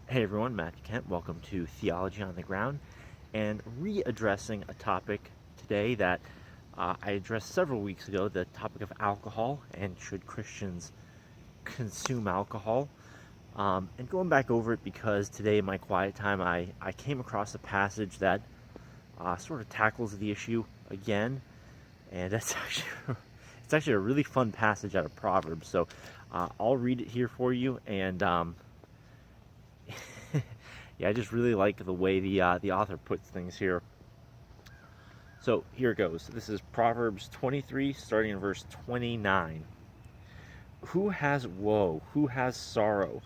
Hey everyone, Matthew Kent. Welcome to Theology on the Ground, and readdressing a topic today that I addressed several weeks ago, the topic of alcohol and should Christians consume alcohol. And going back over it because today in my quiet time I came across a passage that sort of tackles the issue again, and it's actually a really fun passage out of Proverbs. So I'll read it here for you, and yeah, I just really like the way the author puts things here. So here it goes. This is Proverbs 23, starting in verse 29. Who has woe? Who has sorrow?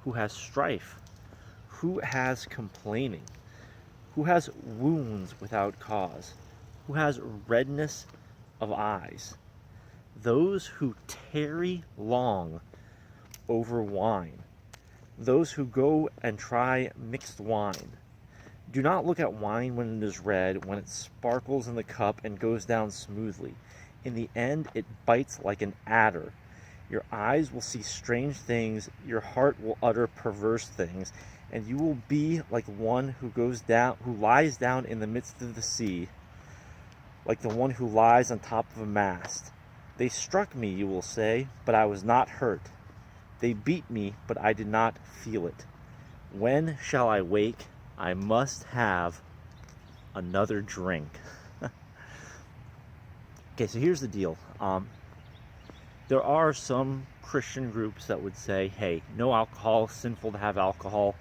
Who has strife? Who has complaining? Who has wounds without cause? Who has redness of eyes? Those who tarry long over wine. Those who go and try mixed wine. Do not look at wine when it is red, when it sparkles in the cup and goes down smoothly. In the end, it bites like an adder. Your eyes will see strange things, your heart will utter perverse things, and you will be like one who lies down in the midst of the sea, like the one who lies on top of a mast. They struck me, you will say, but I was not hurt. They beat me, but I did not feel it. When shall I wake? I must have another drink. Okay, so here's the deal. There are some Christian groups that would say, hey, no alcohol, sinful to have alcohol.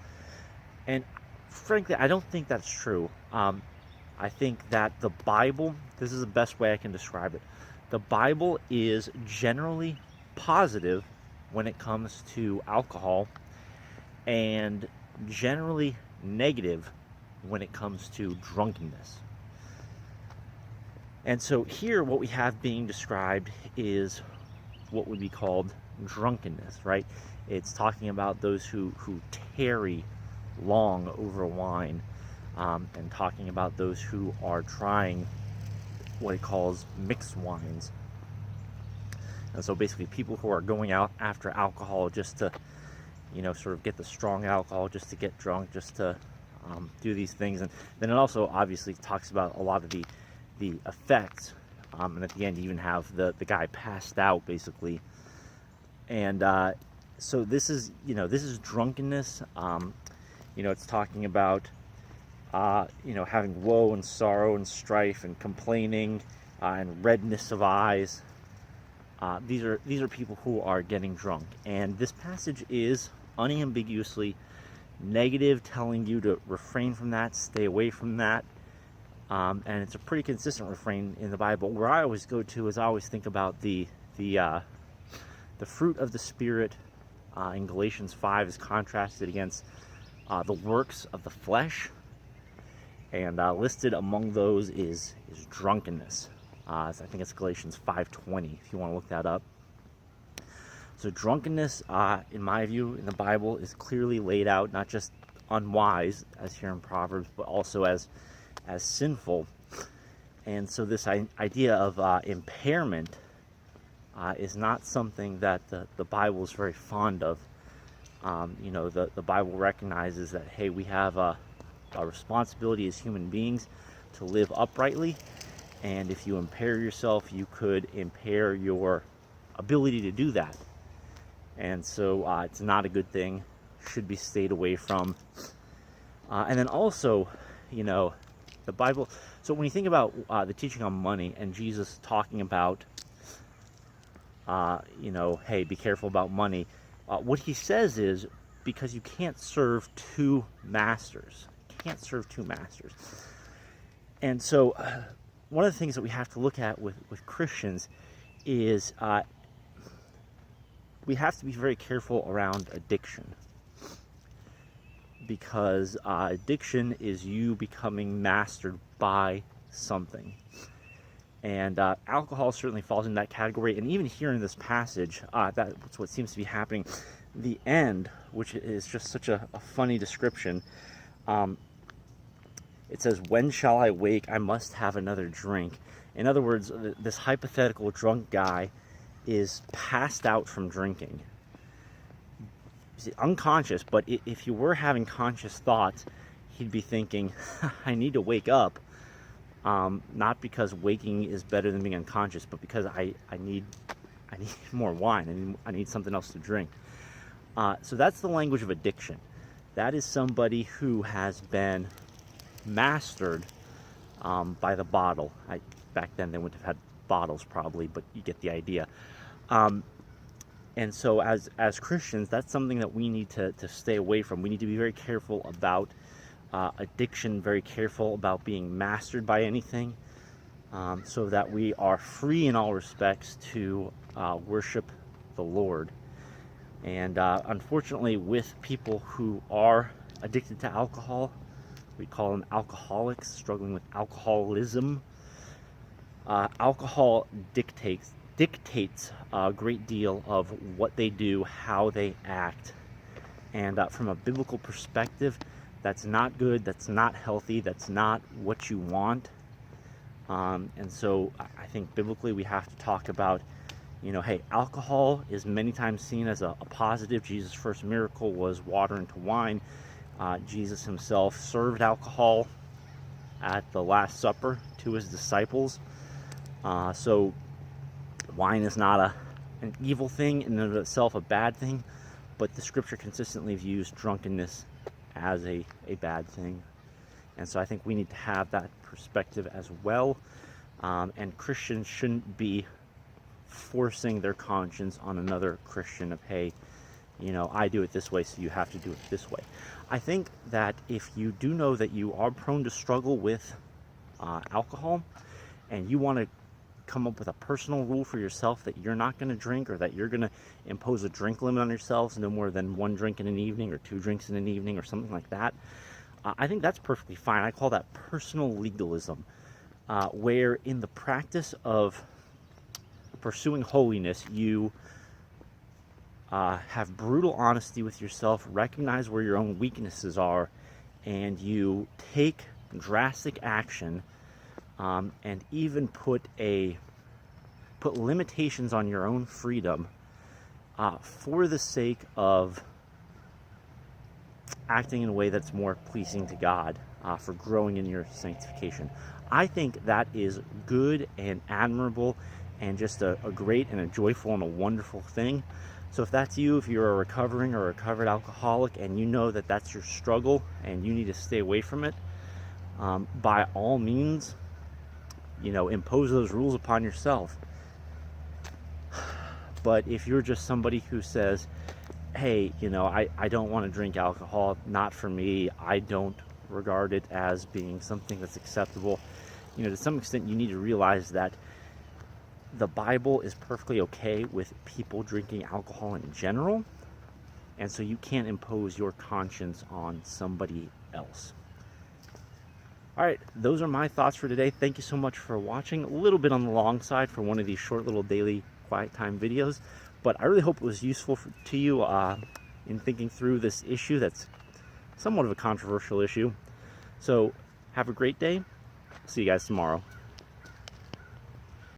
And frankly, I don't think that's true. I think that the Bible, this is the best way I can describe it. The Bible is generally positive when it comes to alcohol, and generally negative when it comes to drunkenness. And so here what we have being described is what would be called drunkenness, right? It's talking about those who tarry long over wine, and talking about those who are trying what it calls mixed wines. And so basically people who are going out after alcohol just to, sort of get the strong alcohol, just to get drunk, just to do these things. And then it also obviously talks about a lot of the effects. And at the end you even have the guy passed out basically. And so this is drunkenness. It's talking about, having woe and sorrow and strife and complaining and redness of eyes. These are people who are getting drunk, and this passage is unambiguously negative, telling you to refrain from that, stay away from that, and it's a pretty consistent refrain in the Bible. Where I always go to is I always think about the fruit of the Spirit in Galatians 5 is contrasted against the works of the flesh, and listed among those is drunkenness. I think it's Galatians 5:20, if you want to look that up. So drunkenness, in my view, in the Bible, is clearly laid out, not just unwise, as here in Proverbs, but also as sinful. And so this idea of impairment is not something that the Bible is very fond of. The Bible recognizes that, hey, we have a responsibility as human beings to live uprightly. And if you impair yourself, you could impair your ability to do that. And so it's not a good thing, should be stayed away from. And then also, the Bible. So when you think about the teaching on money and Jesus talking about, hey, be careful about money. What he says is, because you can't serve two masters. You can't serve two masters. And so one of the things that we have to look at with Christians is we have to be very careful around addiction, because addiction is you becoming mastered by something. And alcohol certainly falls in that category. And even here in this passage, that's what seems to be happening. The end, which is just such a funny description, it says, when shall I wake? I must have another drink. In other words, this hypothetical drunk guy is passed out from drinking. unconscious, but if you were having conscious thoughts, he'd be thinking, I need to wake up, not because waking is better than being unconscious, but because I need more wine, I need something else to drink. So that's the language of addiction. That is somebody who has been mastered by the bottle. Back then they wouldn't have had bottles probably, but you get the idea. And so as Christians, that's something that we need to stay away from. We need to be very careful about addiction, very careful about being mastered by anything, so that we are free in all respects to worship the Lord. And unfortunately, with people who are addicted to alcohol, we call them alcoholics, struggling with alcoholism. Alcohol dictates a great deal of what they do, how they act. And from a biblical perspective, that's not good, that's not healthy, that's not what you want. And so I think biblically we have to talk about, hey, alcohol is many times seen as a positive. Jesus' first miracle was water into wine. Jesus himself served alcohol at the Last Supper to his disciples. So wine is not an evil thing in and of itself, a bad thing, but the scripture consistently views drunkenness as a bad thing. And so I think we need to have that perspective as well. And Christians shouldn't be forcing their conscience on another Christian of, hey, I do it this way, so you have to do it this way. I think that if you do know that you are prone to struggle with alcohol, and you want to come up with a personal rule for yourself that you're not going to drink, or that you're going to impose a drink limit on yourselves, no more than 1 drink in an evening or 2 drinks in an evening or something like that, I think that's perfectly fine. I call that personal legalism, where in the practice of pursuing holiness, you have brutal honesty with yourself, recognize where your own weaknesses are, and you take drastic action, and even put limitations on your own freedom for the sake of acting in a way that's more pleasing to God, for growing in your sanctification. I think that is good and admirable, and just a great and a joyful and a wonderful thing. So if that's you, if you're a recovering or recovered alcoholic, and you know that that's your struggle and you need to stay away from it, by all means, impose those rules upon yourself. But if you're just somebody who says, hey, I don't want to drink alcohol, not for me, I don't regard it as being something that's acceptable, to some extent you need to realize that the Bible is perfectly okay with people drinking alcohol in general, and so you can't impose your conscience on somebody else. All right, those are my thoughts for today. Thank you so much for watching. A little bit on the long side for one of these short little daily quiet time videos, but I really hope it was useful to you in thinking through this issue that's somewhat of a controversial issue. So have a great day. See you guys tomorrow.